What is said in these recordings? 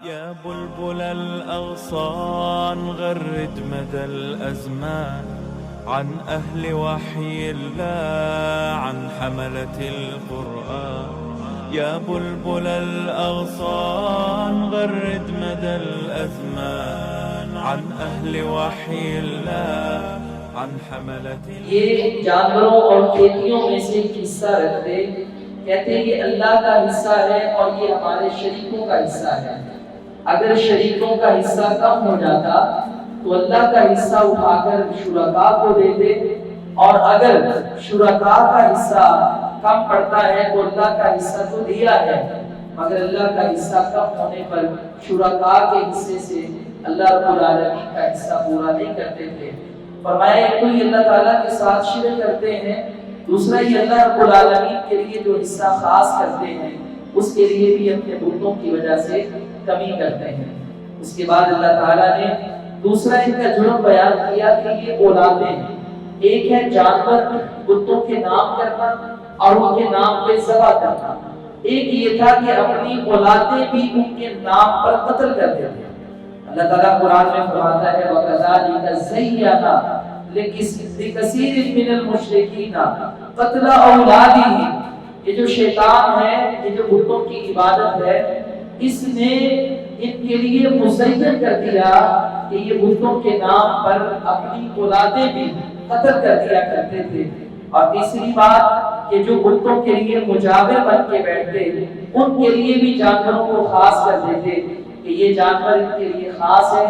يا بلبل الأغصان غرد مدى الأزمان عن أهل وحي الله عن حملة القرآن. يا بلبل الأغصان غرد مدى الأزمان عن أهل وحي الله عن حملة القرآن. یہ جانوروں اور کھیتیوں میں سے حصہ رکھتے، کہتے ہیں یہ اللہ کا حصہ ہے اور یہ ہمارے شریکوں کا حصہ ہے۔ اگر شریکوں کا حصہ کم ہو جاتا تو اللہ کا حصہ اٹھا کر شرکاء کو دیتے، اور اگر شرکاء کا حصہ کم پڑتا ہے تو اللہ کا حصہ تو دیا ہے، مگر اللہ کا حصہ کم ہونے پر شرکاء کے حصے سے اللہ رب العالمین کا حصہ پورا نہیں کرتے تھے۔ فرمایا ایک تو یہ اللہ تعالیٰ کے ساتھ شرک کرتے ہیں، دوسرا یہ اللہ رب العالمین کے لیے جو حصہ خاص کرتے ہیں اس کے لیے بھی اپنے بتوں کی وجہ سے کمی کرتے ہیں۔ اس کے بعد اللہ تعالیٰ نے دوسرا ان کا جرم بیان کیا کہ یہ اولادیں ہیں۔ ایک ہے جانور بتوں کے نام کرنا اور ان کے نام پہ ذبح کرنا، ایک یہ تھا کہ اپنی اولادیں بھی ان کے نام پر قتل کر دیتے ہیں۔ اللہ تعالیٰ قرآن میں فرماتا ہے وَكَذَلِكَ زَيَّنَ لِكَثِيرٍ مِّنَ الْمُشْرِكِينَ قَتْلَ أَوْلَادِهِمْ۔ یہ جو شیطان ہے، یہ جو بتوں کی عبادت ہے، اس نے ان کے لیے مزین کر دیا کہ یہ بتوں کے نام پر اپنی اولادیں بھی قتل کر دیا کرتے تھے۔ اور تیسری بات کہ جو بتوں کے لیے مجاور بن کے بیٹھتے ان کے لیے بھی جانوروں کو خاص کر دیتے کہ یہ جانور ان کے لیے خاص ہے،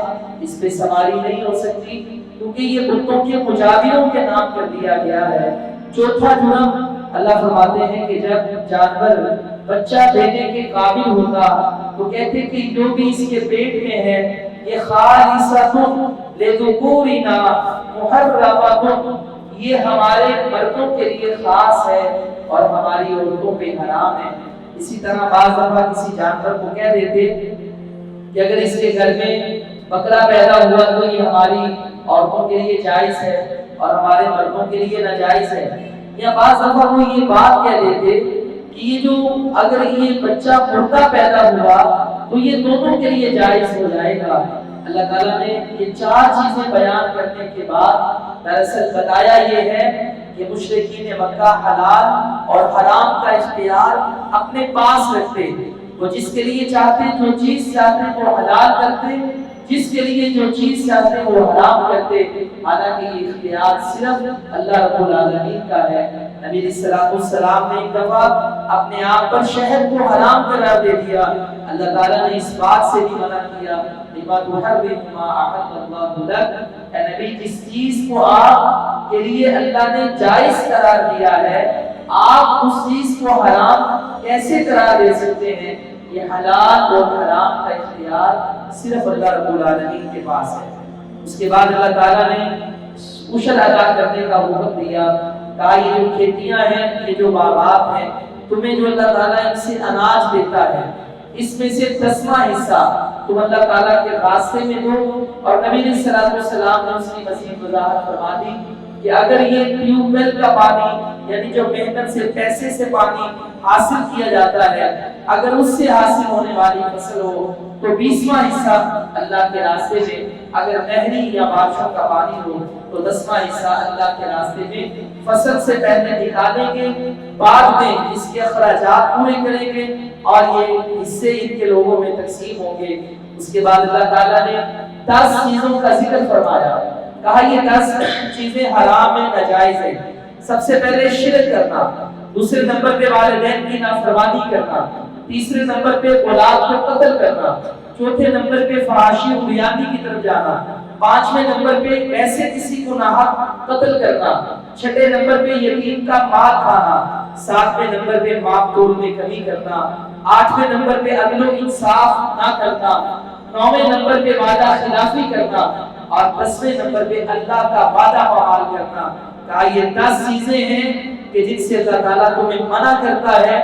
اس پہ سواری نہیں ہو سکتی کیونکہ یہ بتوں کے مجاوروں کے نام کر دیا گیا ہے۔ چوتھا جرم اللہ فرماتے ہیں کہ جب جانور بچہ دینے کے قابل ہوتا تو کہتے کہ جو بھی اس کے پیٹ میں ہے یہ خالصۃ لذکورنا محرمۃ، یہ ہمارے مردوں کے لیے خاص ہے اور ہماری عورتوں پہ حرام ہے۔ اسی طرح بعض دفعہ کسی جانور کو کہہ دیتے کہ اگر اس کے گھر میں بکرا پیدا ہوا تو یہ ہماری عورتوں کے لیے جائز ہے اور ہمارے مردوں کے لیے ناجائز ہے، یا بعض دفعہ وہ یہ بات کہہ دیتے کہ یہ جو اگر یہ بچہ مردہ پیدا ہوا تو یہ دونوں کے لیے جائز ہو جائے گا۔ اللہ تعالیٰ نے یہ چار چیزیں بیان کرنے کے بعد دراصل بتایا یہ ہے کہ مشرکین مکہ حلال اور حرام کا اختیار اپنے پاس رکھتے، وہ جس کے لیے چاہتے جو چیز چاہتے وہ حلال کرتے، جس کے لیے جو چیز چاہتے وہ حرام کرتے، حالانکہ یہ اختیار صرف اللہ رب العالمین کا ہے۔ نبی علیہ السلام نے ایک دفعہ اپنے آپ پر شہد کو حرام قرار دے دیا، اللہ تعالیٰ نے اس بات سے بھی منع کیا لما تحرم ما احل اللہ لک، اے نبی جس چیز کو آپ کے لیے اللہ نے جائز قرار دیا ہے آپ اس چیز کو حرام کیسے قرار دے سکتے ہیں؟ یہ حلال اور حرام کا اختیار صرف اللہ رب العالمین کے پاس ہے۔ اس کے بعد اللہ تعالیٰ نے عشر ادا کرنے کا حکم دیا، کہا یہ جو کھیتیاں ہیں، یہ جو باغات ہیں، تمہیں جو اللہ تعالیٰ ان سے اناج دیتا ہے اس میں سے 10واں حصہ تم اللہ تعالیٰ کے راستے میں دو۔ اور نبی علیہ السلام نے اس کی مزید وضاحت فرما دی کہ اگر یہ ٹیوب ویل کا پانی یعنی جو محنت سے پیسے سے پانی حاصل کیا جاتا ہے اگر اس سے حاصل ہونے والی فصل ہو تو 20واں حصہ اللہ کے راستے میں، اگر نہری یا بارشوں کا پانی ہو تو 10واں حصہ اللہ کے راستے میں فصل سے پہلے نکالیں گے، بعد میں اس کے اخراجات پورے کریں گے اور یہ حصے ان کے لوگوں میں تقسیم ہوں گے۔ اس کے بعد اللہ تعالیٰ نے 10 چیزوں کا ذکر فرمایا، کہا یہ 10 چیزیں حرام ہیں، ناجائز ہیں۔ سب سے پہلے شرک کرنا، دوسرے نمبر پہ والدین کی نافرمانی کرنا، تیسرے نمبر پہ اولاد کو قتل کرنا، چوتھے نمبر پہ فحاشی و بیانی کی طرف جانا، 5ویں نمبر پہ ایسے کسی کو ناحق قتل کرنا، 6 نمبر پہ یتیم کا مال کھانا، 7ویں نمبر پہ ماپ توڑ میں کمی کرنا، 8ویں نمبر پہ عدل و انصاف نہ کرنا، 9ویں نمبر پہ وعدہ خلافی کرنا اور 10ویں نمبر پہ اللہ کا وعدہ بحال کرنا۔ کہا یہ 10 چیزیں ہیں کہ جن سے اللہ تعالیٰ تمہیں منع کرتا ہے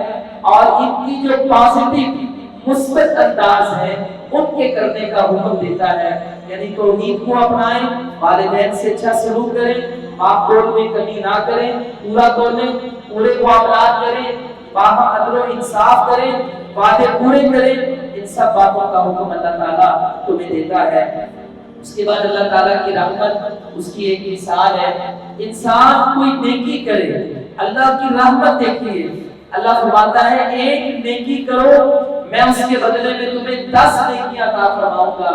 اور ان کی جو پازیٹیو مثبت انداز ہے ان کے کرنے کا حکم دیتا ہے، یعنی توحید کو اپنائیں، والدین سے اچھا سلوک کریں، ماپ توڑ میں کمی نہ کریں، پورا تولیں، پورے معاملات کریں، باہم عدل و انصاف کریں، وعدے پورے کریں، ان سب باتوں کا حکم اللہ تعالیٰ تمہیں دیتا ہے۔ اس کے بعد اللہ تعالیٰ کی رحمت، اس کی ایک مثال ہے، انسان کوئی نیکی کرے، اللہ کی رحمت دیکھیے، اللہ فرماتا ہے ایک نیکی کرو میں اس کے بدلے میں تمہیں 10 نیکیاں عطا فرماؤں گا۔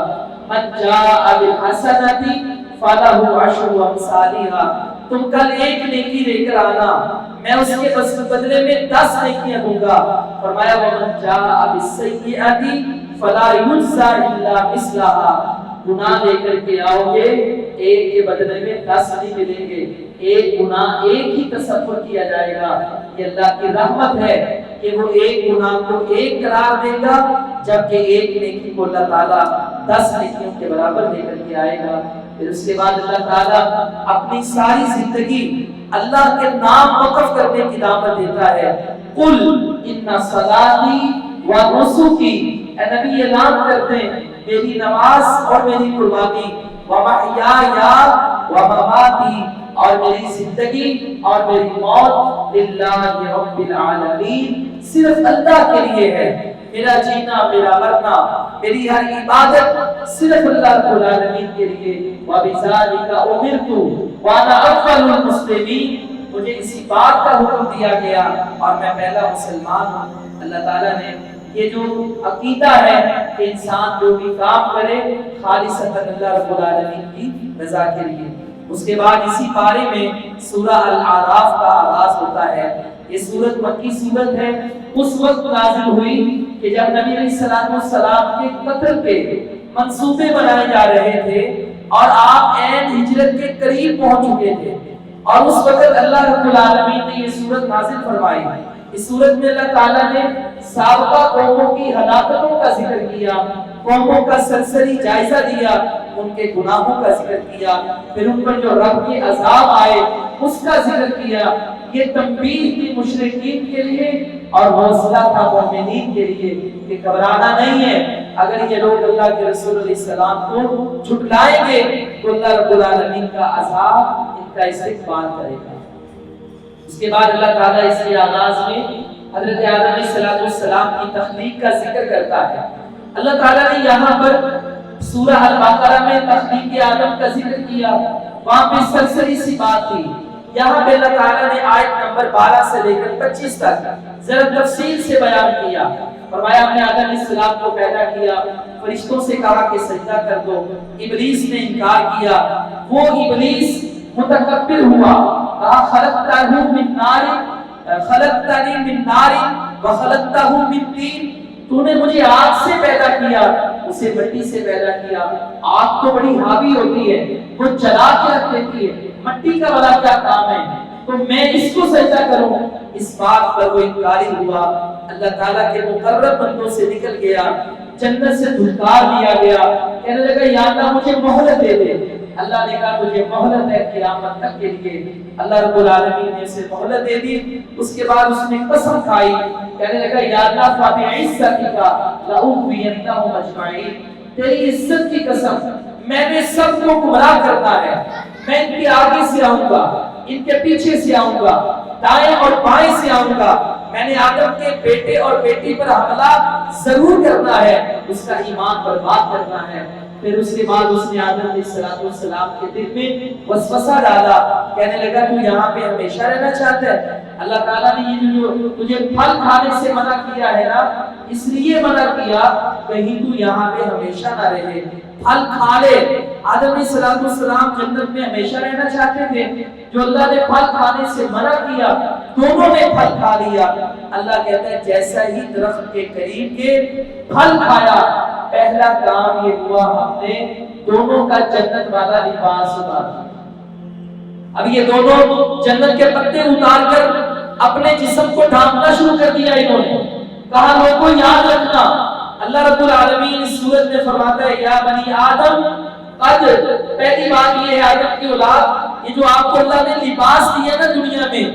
من جاء بالحسنۃ فلہ عشر امثالھا، تم کل ایک نیکی لے کر آنا، میں اس کے بدلے میں 10 نیکیاں دوں گا۔ فرمایا ومن جاء بالسیئۃ فلا یجزی الا مثلھا، گناہ لے کر کے آؤ گے ایک کے بدلے میں 10 نہیں ملیں گے، ایک گناہ ایک ہی تصور کیا جائے گا۔ یہ اللہ کی رحمت ہے کہ وہ ایک گناہ کو ایک قرار دے گا، جبکہ ایک نیکی کو اللہ تعالیٰ 10 نیکیوں کے برابر دے کر کے آئے گا۔ پھر اس کے بعد اللہ تعالیٰ اپنی ساری زندگی اللہ کے نام وقف کرنے کی دعوت دیتا ہے۔ قل ان صلاتی و نسکی، اے نبی اعلان کر دیں میری نماز اور میری قربانی، ومحیایا ومماتی، اور میری زندگی اور میری موت للہ رب العالمین، صرف اللہ کے لیے ہے۔ میرا جینا، میرا مرنا، میری ہر عبادت صرف اللہ رب العالمین کے لیے۔ وبذالک امرت وانا اول المسلمین، مجھے اسی بات کا حکم دیا گیا اور میں پہلا مسلمان ہوں۔ اللہ تعالیٰ نے یہ جو عقیدہ ہے کہ انسان جو بھی کام کرے خالصتاً اللہ رب العالمین کی رضا کے لیے۔ اس کے بعد اسی پارے میں سورہ الاعراف کا آغاز ہوتا ہے۔ یہ سورت مکی سورت ہے، اس وقت نازل ہوئی کہ جب نبی علیہ السلام کے قتل کے منصوبے بنائے جا رہے تھے اور آپ عین ہجرت کے قریب پہنچ چکے تھے، اور اس وقت اللہ رب العالمین نے یہ سورت نازل فرمائی۔ اس سورت میں اللہ تعالیٰ نے سابقہ قوموں کی ہلاکتوں کا ذکر کیا، قوموں کا سرسری جائزہ دیا، ان کے گناہوں کا ذکر کیا، پھر ان پر جو رب کے عذاب آئے اس کا ذکر کیا۔ یہ تنبیہ تھی مشرکین کے لیے اور حوصلہ تھا مومنین کے لیے کہ گھبرانا نہیں ہے، اگر یہ لوگ اللہ کے رسول علیہ السلام کو جھٹلائیں گے تو اللہ رب العالمین کا عذاب ان کا استقبال کرے گا۔ اس کے بعد اللہ تعالیٰ اس کے آغاز میں حضرت آدم علیہ السلام کی تخلیق کا ذکر کرتا ہے۔ اللہ تعالیٰ نے یہاں پر سورہ البقرہ میں تخلیق آدم کا ذکر کیا، وہاں پہ سرسری سی بات تھی۔ یہاں پہ اللہ تعالیٰ نے آیت نمبر 12 سے لے کر 25 تک ذرا تفصیل سے بیان کیا۔ فرمایا ہم نے آدم علیہ السلام کو پیدا کیا، فرشتوں سے کہا کہ سجدہ کر دو، ابلیس نے انکار کیا، وہ ابلیس متکبر ہوا، کہا خلقتنی من نار وخلقتہ من طین، تو نے مجھے آگ سے پیدا کیا، اسے مٹی سے پیدا کیا۔ آگ تو بڑی حاوی ہوتی ہے، وہ جلا کے رکھ دیتی ہے، مٹی کا بڑا کیا کام ہے، تو میں اس کو سجدہ کروں؟ اس بات پر وہ انکاری ہوا، اللہ تعالیٰ کے مقرب بندوں سے نکل گیا، جنت سے دھکار دیا گیا، کہنے لگا یا اللہ مجھے مہلت دے دے۔ اللہ نے کہا تجھے مہلت ہے قیامت تک کے لیے۔ اللہ رب العالمین نے اسے مہلت دے دی۔ اس کے بعد اس نے قسم کھائی، کہنے لگا یا اللہ فبعزتک لأغوینہم اجمعین، تیری عزت کی قسم میں نے سب کو گمراہ کرنا ہے، میں ان کے آگے سے آؤں گا، ان کے پیچھے سے آؤں گا، دائیں اور بائیں سے آؤں گا، میں نے آدم کے بیٹے اور بیٹی پر حملہ ضرور کرنا ہے، اس کا ایمان برباد کرنا ہے۔ پھر اس کے بعد اس نے آدم علیہ السلام کے دل میں وسوسہ ڈالا، کہنے لگا تو یہاں پہ ہمیشہ رہنا چاہتا ہے؟ اللہ تعالیٰ نے یہ جو تجھے پھل کھانے سے منع کیا ہے نا، اس لیے منع کیا کہیں تو یہاں پہ ہمیشہ نہ رہے، پھل کھا لے۔ آدم علیہ السلام جنت میں ہمیشہ رہنا چاہتے تھے، جو اللہ نے پھل کھانے سے منع کیا دونوں نے پھل کھا لیا۔ اللہ کہتا ہے جیسا ہی درخت کے قریب کے پھل کھایا، پہلا کام یہ ہوا ہم نے دونوں کا جنت والا لباس اتار دیا۔ اب یہ دونوں جنت کے پتے اتار کر اپنے جسم کو ڈھانپنا شروع کر دیا انہوں نے۔ کہا لوگوں یاد رکھنا، اللہ رب العالمین اس سورت میں فرماتا ہے یا بنی آدم قد، پہلی بات یہ ہے آدم کی اولاد، یہ جو آپ کو اللہ نے لباس دیا نا دنیا میں،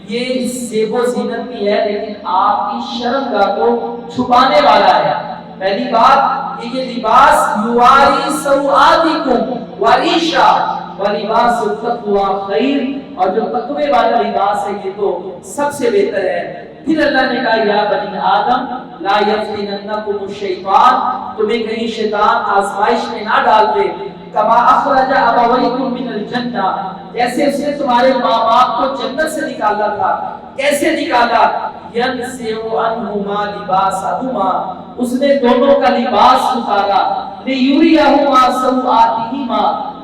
یہ زیب و زینت بھی ہے لیکن آپ کی شرمگاہ کو چھپانے والا ہے۔ پہلی بات کہ یہ لباس یواری سوآتکم وریشا ولباس التقوی خیر، اور جو تقوی والا لباس ہے یہ تو سب سے بہتر ہے۔ پھر اللہ نے کہا یا بنی آدم لا یفتننکم الشیطان، تمہیں کہیں شیطان آزمائش میں نہ ڈال دے، کما اخرج ابویکم من الجنہ، جیسے اس نے تمہارے ماں باپ کو جنت سے نکالا تھا۔ کیسے نکالا؟ ینزع عنہما لباسہما، اس نے دونوں کا لباس اتارا، لیریہما سوآتہما،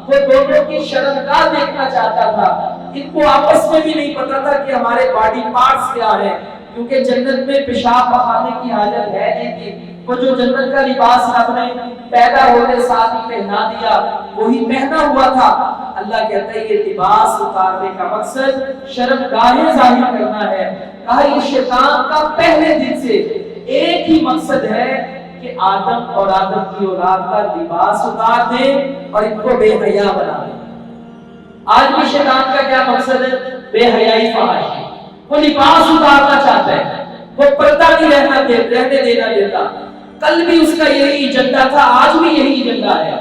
وہ دونوں کی شرمگاہ دیکھنا چاہتا تھا۔ ان کو آپس میں بھی نہیں پتا تھا کہ ہمارے باڈی پارٹس کیا ہے، کیونکہ جنت میں پیشاب بہانے کی حاجت ہے نہیں تھی۔ وہ جو جنت کا لباس رب نے پیدا ہونے ساتھ ہی پہنا دیا وہی پہنا ہوا تھا۔ اللہ کہتا ہے یہ لباس اتارنے کا مقصد شرمگاہیں ظاہر کرنا ہے۔ کہا یہ شیطان کا پہلے دن سے ایک ہی مقصد ہے کہ آدم اور آدم کی اولاد کا لباس اتار دے اور ان کو بے حیا بنا دے۔ آج بھی شیطان کا کیا مقصد ہے؟ بے حیائی، فحاشی۔ وہ لباس اتارنا چاہتا ہے، وہ پردہ نہیں رہنے دینا دیتا۔ کل بھی اس کا یہی ایجنڈا تھا، آج بھی یہی ایجنڈا ہے۔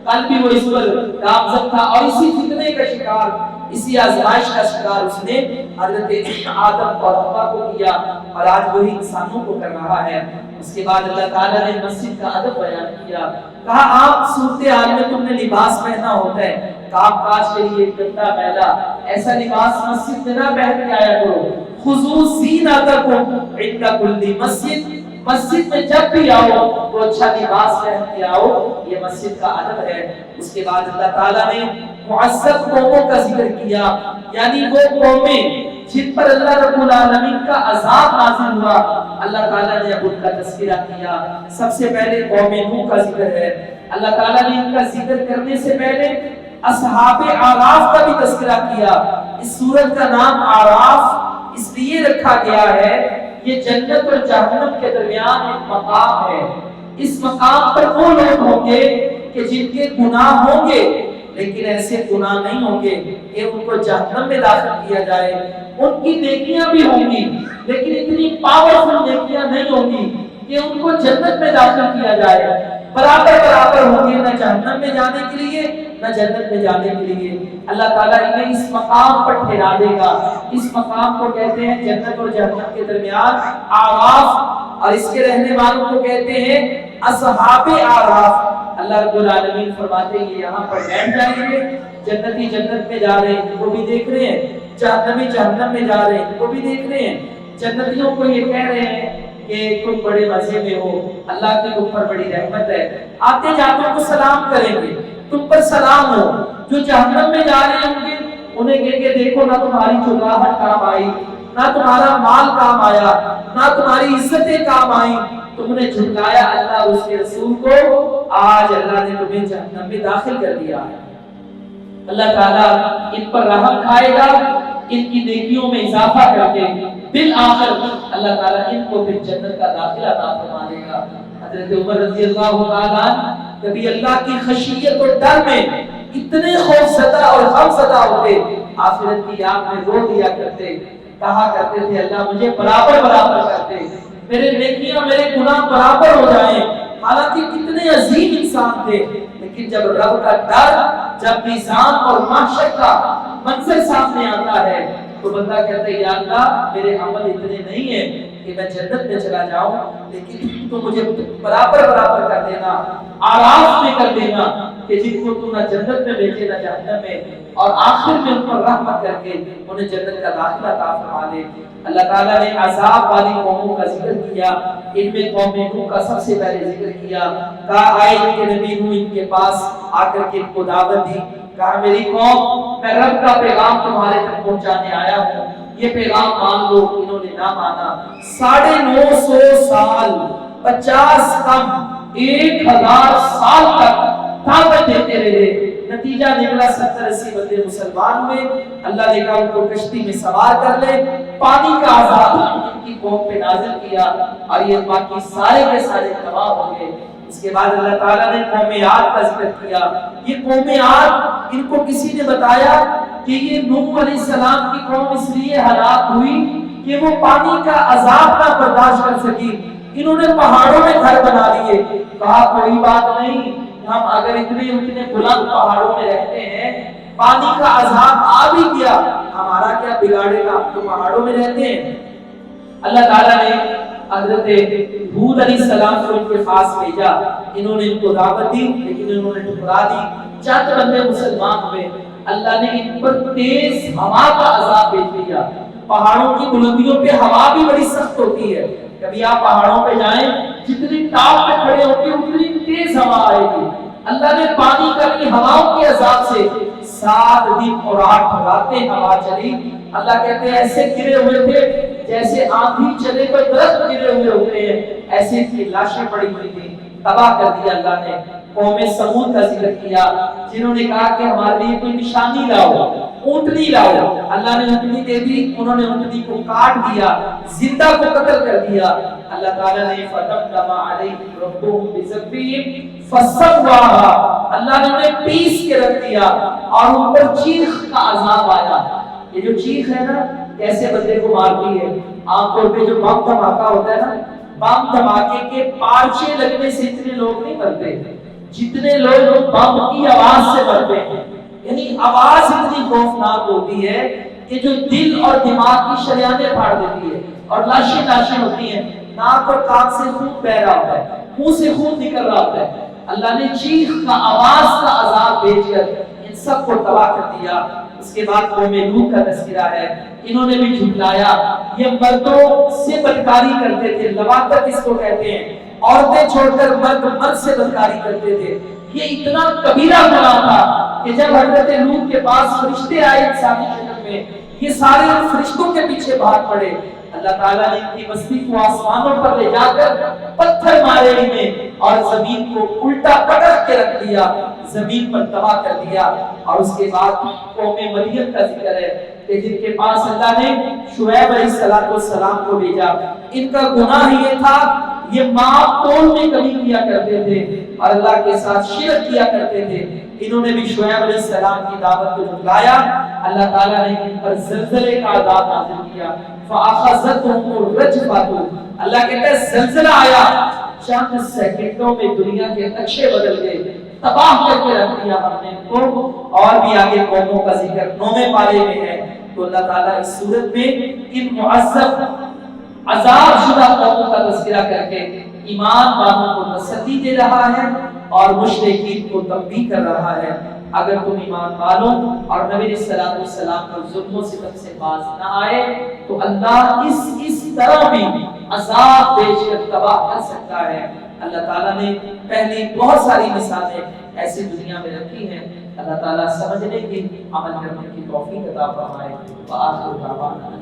کل بھی وہ اس پر گامزن تھا اور اسی فتنے کا شکار، اسی آزمائش کا شکار اس نے حضرت آدم اور حوا کو کیا اور آج وہی انسانوں کو کر رہا ہے۔ اس کے بعد اللہ تعالیٰ نے مسجد کا ادب بیان کیا۔ کہا آپ صورتحال میں تم نے لباس پہنا ہوتا ہے، کام کاج کے لیے گندا میلا، ایسا لباس مسجد میں نہ پہن کے آیا کرو۔ خذوا زینتکم عند کل مسجد، مسجد میں جب بھی آؤ تو اچھا لباس پہن کے آؤ، یہ مسجد کا ادب ہے۔ اس کے بعد اللہ تعالیٰ نے معذب قوموں کا ذکر کیا، یعنی وہ قومیں جن پر اللہ رب العالمین کا عذاب نازل ہوا، اللہ تعالیٰ نے اب ان کا تذکرہ کیا۔ سب سے پہلے قوم نوح کا ذکر ہے۔ اللہ تعالیٰ نے ان کا ذکر کرنے سے پہلے اصحاب اعراف کا بھی تذکرہ کیا۔ اس سورت کا نام اعراف اس لیے رکھا گیا ہے، یہ جنت اور جہنم کے درمیان ایک مقام ہے۔ اس مقام پر وہ لوگ ہوں گے کہ جن کے گناہ ہوں گے لیکن ایسے گناہ نہیں ہوں گے کہ ان کو جہنم میں داخل کیا جائے۔ ان کی نیکیاں بھی ہوں گی لیکن اتنی پاورفل نیکیاں نہیں ہوں گی کہ ان کو جنت میں داخل کیا جائے۔ برابر ہوں گے، نہ جہنم میں جانے کے لیے نہ جنت میں جانے کے لیے۔ اللہ تعالیٰ انہیں اس مقام پر ٹھہرا دے گا۔ اس مقام کو کہتے ہیں جنت اور جہنم کے درمیان اعراف، اور اس کے رہنے والوں کو کہتے ہیں اصحاب اعراف۔ اللہ رب العالمین فرماتے ہیں یہ یہاں پر بیٹھ جائیں گے، جنتی جنت میں جا رہے ہیں ان کو بھی دیکھ رہے ہیں، جہنمی جہنم میں جا رہے ہیں ان کو بھی دیکھ رہے ہیں۔ جنتیوں کو یہ کہہ رہے ہیں کہ تم بڑے مزے میں ہو، اللہ کی تم پر بڑی رحمت ہے، آتے جاتوں کو سلام کریں گے، تم پر سلام ہو۔ جو جہنم میں جا رہے ہوں گے انہیں کہیں گے دیکھو نہ تمہاری چگاہٹ کام آئی، نہ تمہارا مال کام آیا، نہ تمہاری عزتیں کام آئی، تم نے جھٹلایا اللہ اور اس کے رسول کو، آج اللہ نے تمہیں جہنم میں داخل کر دیا ہے۔ اللہ تعالیٰ ان پر رحم کھائے گا، ان کی نیکیوں میں اضافہ کر کے بالآخر اللہ تعالیٰ ان کو پھر جنت کا داخلہ عطا فرما دے گا۔ حضرت عمر رضی اللہ تعالیٰ عنہ کبھی اللہ کی خشیت اور ڈر میں اتنے خوف زدہ اور غم زدہ ہوتے، آخرت کی یاد میں رو دیا کرتے، کہا کرتے تھے اللہ مجھے برابر کرتے، میرے نیکیاں میرے گناہ برابر ہو جائیں۔ حالانکہ کتنے عظیم انسان تھے، لیکن جب رب کا ڈر، جب میزان اور محشر کا منظر سامنے آتا ہے تو بندہ کہتا ہے یا اللہ میرے عمل اتنے نہیں ہیں کہ میں جنت میں چلا جاؤں، لیکن تو مجھے برابر کر دینا، اعراف میں کر دینا کہ جن کو تو نہ جنت میں بھیجے نہ جہنم میں، اور آخر میں ان پر رحمت کر کے انہیں جنت کا داخلہ عطا فرما دے۔ اللہ تعالیٰ نے عذاب والی قوموں کا ذکر کیا، ان میں قوم نوح کا سب سے پہلے ذکر کیا۔ کہا آئے ان کے نبی نوح ان کے پاس آ کر کے ان کو دعوت دی، کہا میری قوم میں رب کا پیغام تمہارے تک پہنچانے آیا ہوں، یہ پیغام مان لو۔ انہوں نے نہ مانا، 950 سال 50 کم 1000 سال تک دعوت دیتے رہے، نتیجہ نکلا 70-80 بندے مسلمان ہوئے۔ اللہ نے کہا ان کو کشتی میں سوار کر لے، پانی کا عذاب ان کی قوم پہ نازل کیا اور یہ باقی سارے کے سارے تباہ ہو گئے۔ اس کے بعد اللہ تعالیٰ نے قوم عاد کا ذکر کیا۔ یہ قوم عاد، ان کو کسی نے بتایا کہ یہ نوح علیہ السلام کی قوم اس لیے ہلاک ہوئی کہ وہ پانی کا عذاب نہ برداشت کر سکی، انہوں نے پہاڑوں میں گھر بنا لیے۔ کہا کوئی بات نہیں، ہم اگر اتنے بلند پہاڑوں میں رہتے ہیں، پانی کا عذاب آ بھی گیا، ہمارا کیا بگاڑے گا، ہم تو پہاڑوں میں رہتے ہیں۔ اللہ تعالیٰ نے حضرت ہود علیہ السلام کو ان کے پاس بھیجا، انہوں نے ان کو دعوت دی لیکن انہوں نے ٹھکرا دی، چند بندے مسلمان ہوئے، اللہ نے ان پر تیز ہوا کا عذاب بھیج دیا۔ پہاڑوں کی بلندیوں پہ ہوا بھی بڑی سخت ہوتی ہے، کبھی آپ پہاڑوں پہ جائیں جتنی ٹاپ پہ کھڑے ہوتے اتنی تیز ہوا آئے گی۔ اللہ نے پانی کا بھی ہواؤں کے عذاب سے 7 دن اور 8 راتیں ہوا چلی۔ اللہ کہتے ہیں ایسے گرے ہوئے تھے جیسے آندھی چلے پر درخت گرے ہوئے ہوتے ہیں، ایسے کی لاشیں پڑی ہوئی تھی۔ تباہ کر دیا اللہ نے۔ قوم سمود کا ذکر کیا جنہوں نے کہا کہ ہمارے لیے کوئی نشانی لاؤ، اونٹنی لاؤ، اللہ نے اونٹنی دے دی، انہوں نے اونٹنی کو کاٹ دیا، زندہ کو قتل کر دیا۔ اللہ تعالیٰ نے فَدَمْدَمَ عَلَيْهِمْ رَبُّهُمْ بِذَنبِهِمْ فَسَوَّاهَا، اللہ نے انہیں پیس کے رکھ دیا اور ان پر چیخ کا عذاب آیا۔ یہ جو چیخ ہے نا کیسے بندے کو مارتی ہے، عام طور پہ جو بم دھماکہ ہوتا ہے نا، بم دھماکے کے پارچے لگنے سے اتنے لوگ نہیں مرتے جتنے لوگ بم کی آواز سے مرتے ہیں۔ یعنی آواز اتنی خوفناک ہوتی ہے کہ جو دل اور دماغ کی شریانیں پھاڑ دیتی ہے اور لاشیں ہوتی ہیں، ناک اور کان سے خون بہ رہا ہوتا ہے، منہ سے خون نکل رہا ہوتا ہے۔ اللہ نے چیخ کا آواز کا عذاب بھیج کر ان سب کو تباہ کر دیا۔ اس کے بعد قوم لوط کا تذکرہ ہے، انہوں نے بھی جھٹلایا، یہ مردوں سے بدکاری کرتے تھے، لواطت اس کو کہتے ہیں، عورتیں چھوڑ کر مرد سے بدکاری کرتے تھے۔ یہ اتنا کبیرہ گناہ تھا کہ جب حضرت لوط کے پاس فرشتے آئے انسانی شکل میں، یہ سارے فرشتوں کے پیچھے بھاگ پڑے۔ اللہ تعالیٰ نے ان کی بستی کو آسمانوں پر لے جا کر پتھر مارے انہیں اور زمین کو الٹا پٹک کے رکھ دیا، زمین پر تباہ کر دیا۔ اور اس کے بعد قوم مدین کا ذکر ہے کہ جن کے پاس اللہ نے شعیب علیہ السلام کو بھیجا، ان کا گناہ یہ تھا یہ ماپ تول میں کمی کیا کرتے تھے اور اللہ کے ساتھ شرک کیا کرتے تھے۔ انہوں نے بھی شعیب علیہ السلام کی دعوت کو جھٹلایا، اللہ تعالیٰ نے ان پر زلزلے کا عذاب نازل کیا۔ فَأَخَذَتْهُمُ الرَّجْفَةُ، اللہ کہتا ہے زلزلہ آیا، چند سیکنڈوں میں دنیا کے نقشے بدل گئے، تباہ کر کے رکھ دیا ہم نے ان کو۔ اور بھی آگے قوموں کا ذکر 9ویں پارے میں ہے۔ تو اللہ تعالیٰ اس صورت میں ان معذب عذاب شدہ قوموں کا تذکرہ کر کے ایمان والوں کو تسلی دے رہا ہے اور مشرکین کو تنبیہ کر رہا ہے، اگر تم ایمان والوں اور نبی صلی اللہ علیہ وسلم پر ظلم و ستم سے باز نہ آئے تو اللہ اس طرح بھی عذاب بھیج کر تباہ کر سکتا ہے۔ اللہ تعالیٰ نے پہلی بہت ساری مثالیں ایسی دنیا میں رکھی ہیں۔ اللہ تعالیٰ سمجھنے کی، عمل کرنے کی توفیق عطا فرمائے۔ وآخر دعوانا